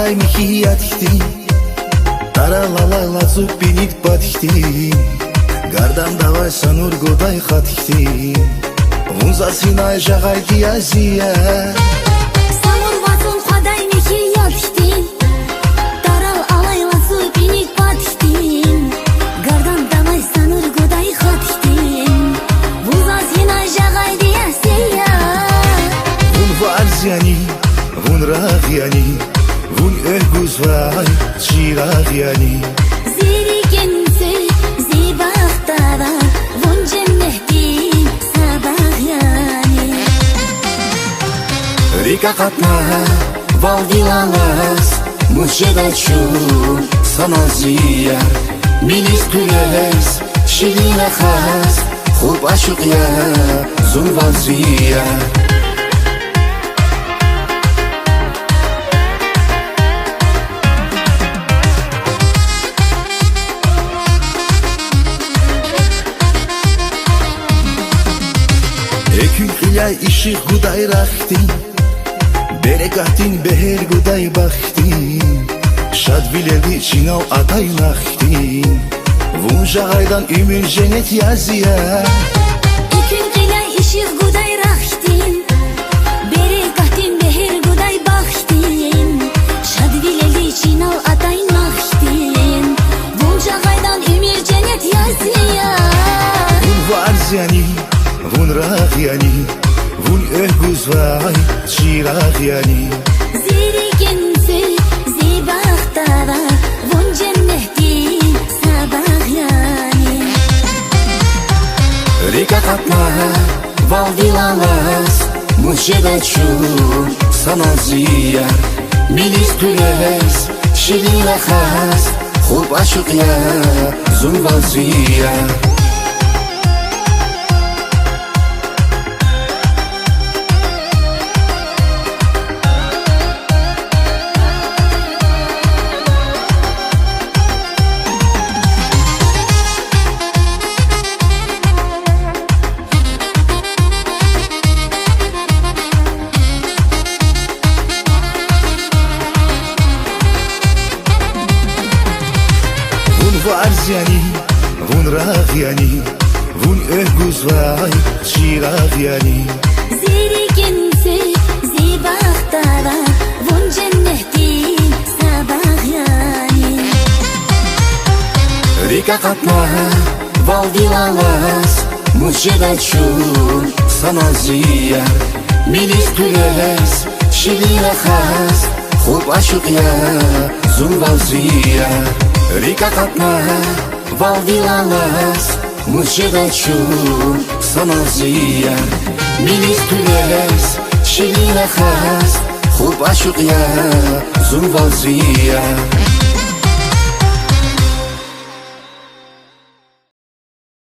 خدای میخیاتیختی Таралалайла зуббинит батихти Гардан давай санур годай хатихти Вунза синай жагай диязия Санур вазун ходай михиятихти Таралалайла зуббинит батихти Гардан давай санур годай хатихти Вунза синай жагай диязия Вун варзяни, вун рагяни Vun ögüz vay çıraq yani Ziri gense zibahtara Vun cenneti sabah yani Rika katna valdilalas Muşeda çu sana ziyar Milis güles şirine khas Khub aşık ya zulvan ziyar Ekün hilay işi guday rahtin Berekatin beher guday baktin Şad bilevi çinav atay naktin Vun jagaydan ümür cennet yazıya Ekün qilay işiq guday rahtin Berekatin beher guday baxtin Şadvileli çinav atay naktin Vunca qaydan ümir cennet yazıya Vun varziyani Vun ragiyani Vun ögüz vay çıraq yani Ziri gense zibahtara Vun cenneti sabah yani Rika katna valdilalas Muşeda çu sana ziyar Milis güles şirine khas Khub aşık ya zulvan ziyar Varziyani, vun ragiyani Vun ögüz vay çıraq yani Ziri gense zibahtara Vun cenneti sabah yani Rika katna valdilalas Muşeda çu sana ziyar Milis güles şirine khas Khub aşık ya zulvan ziyar Rika katna valdilalas Muşeda çu sana ziyar Milis güles şirine khas Khub aşık ya zulvan ziyar